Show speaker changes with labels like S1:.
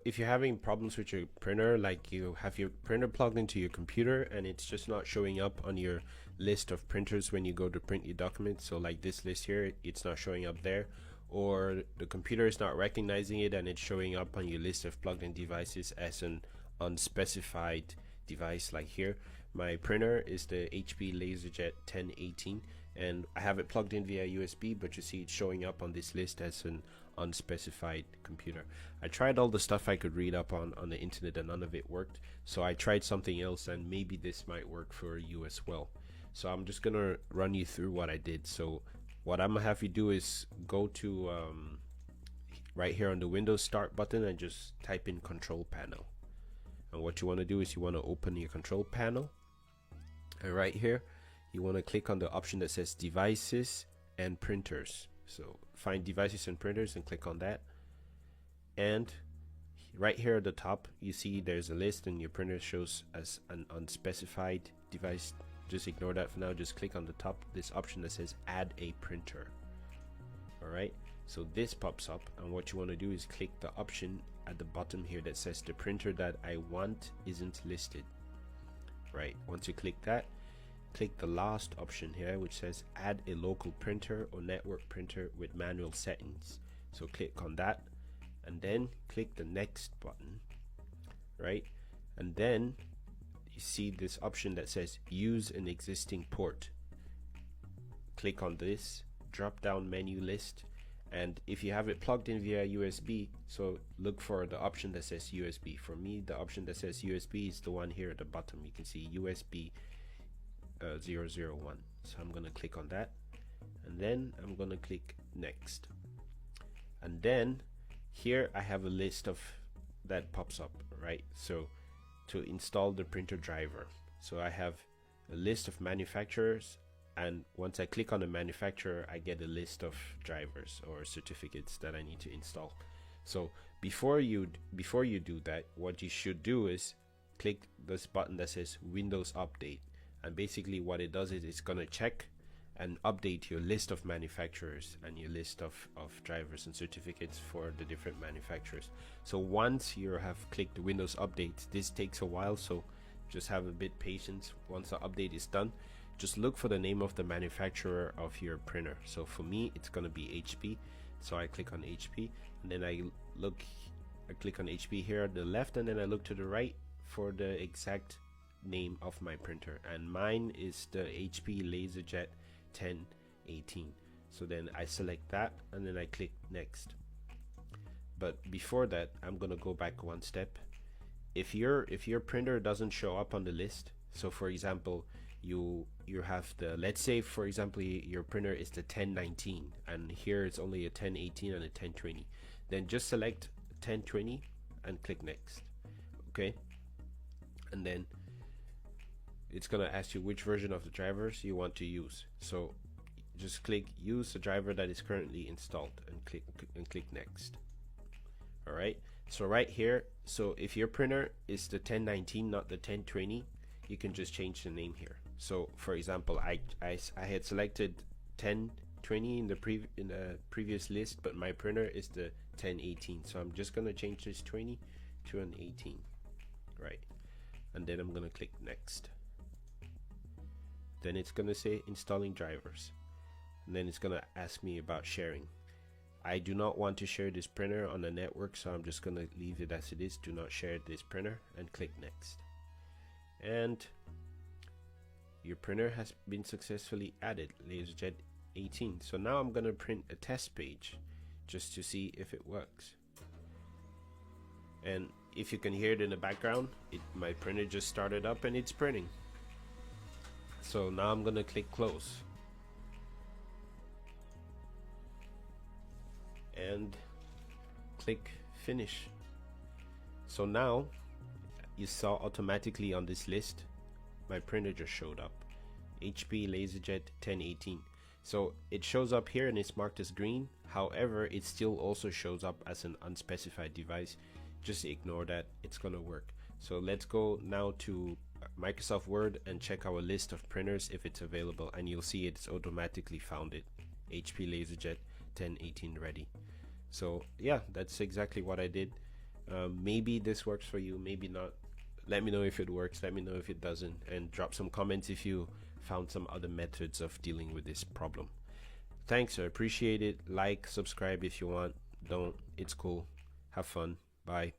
S1: if you're having problems with your printer, like you have your printer plugged into your computer and it's just not showing up on your list of printers when you go to print your document, so like this list here, it's not showing up there, or the computer is not recognizing it and it's showing up on your list of plugged in devices as an unspecified device, like here my printer is the HP LaserJet 1018 and I have it plugged in via USB, but you see it's showing up on this list as an unspecified computer. I tried all the stuff I could read up on the internet and none of it worked, so I tried something else and maybe this might work for you as well. So I'm just gonna run you through what I did. So what I'm gonna have you do is go to right here on the Windows Start button and just type in Control Panel. And what you want to do is you want to open your Control Panel, and right here you want to click on the option that says Devices and Printers. So find Devices and Printers and click on that, and right here at the top you see there's a list and your printer shows as an unspecified device. Just ignore that for now, just click on the top, this option that says Add a Printer. Alright, so this pops up, and what you want to do is click the option at the bottom here that says the printer that I want isn't listed. Right, once you click that, click the last option here which says add a local printer or network printer with manual settings. So click on that and then click the next button, right? And then you see this option that says use an existing port. Click on this drop down menu list, and if you have it plugged in via USB, so look for the option that says USB. For me, the option that says USB is the one here at the bottom. You can see USB 001. So I'm going to click on that, and then I'm going to click next, and then here I have a list of that pops up, right? So to install the printer driver, so I have a list of manufacturers, and once I click on the manufacturer I get a list of drivers or certificates that I need to install. So before you do that, what you should do is click this button that says Windows Update, and basically what it does is it's gonna check and update your list of manufacturers and your list of drivers and certificates for the different manufacturers. So once you have clicked Windows Update, this takes a while, so just have a bit patience. Once the update is done, just look for the name of the manufacturer of your printer. So for me it's gonna be HP, so I click on HP, and then I click on HP here at the left, and then I look to the right for the exact name of my printer, and mine is the HP LaserJet 1018. So then I select that and then I click next. But before that, I'm gonna go back one step. If your printer doesn't show up on the list, so for example you have the, let's say for example your printer is the 1019 and here it's only a 1018 and a 1020, then just select 1020 and click next. Okay, and then it's gonna ask you which version of the drivers you want to use, so just click use the driver that is currently installed and click next. Alright, so right here, so if your printer is the 1019 not the 1020, you can just change the name here. So for example I had selected 1020 in the previous list, but my printer is the 1018, so I'm just gonna change this 20 to an 18, right? And then I'm gonna click next. Then it's gonna say installing drivers, and then it's gonna ask me about sharing. I do not want to share this printer on the network, so I'm just gonna leave it as it is, do not share this printer, and click next. And your printer has been successfully added, LaserJet 18. So now I'm gonna print a test page just to see if it works. And if you can hear it in the background, my printer just started up and it's printing. So now I'm gonna click close and click finish. So now you saw automatically on this list my printer just showed up, HP LaserJet 1018. So it shows up here and it's marked as green. However, it still also shows up as an unspecified device. Just ignore that, it's gonna work. So let's go now to Microsoft Word and check our list of printers if it's available, and you'll see it's automatically found it, HP LaserJet 1018 ready. So yeah, that's exactly what I did. Maybe this works for you, maybe not. Let me know if it works, let me know if it doesn't, and drop some comments if you found some other methods of dealing with this problem. Thanks, I appreciate it. Like, subscribe if you want. Don't, it's cool. Have fun. Bye.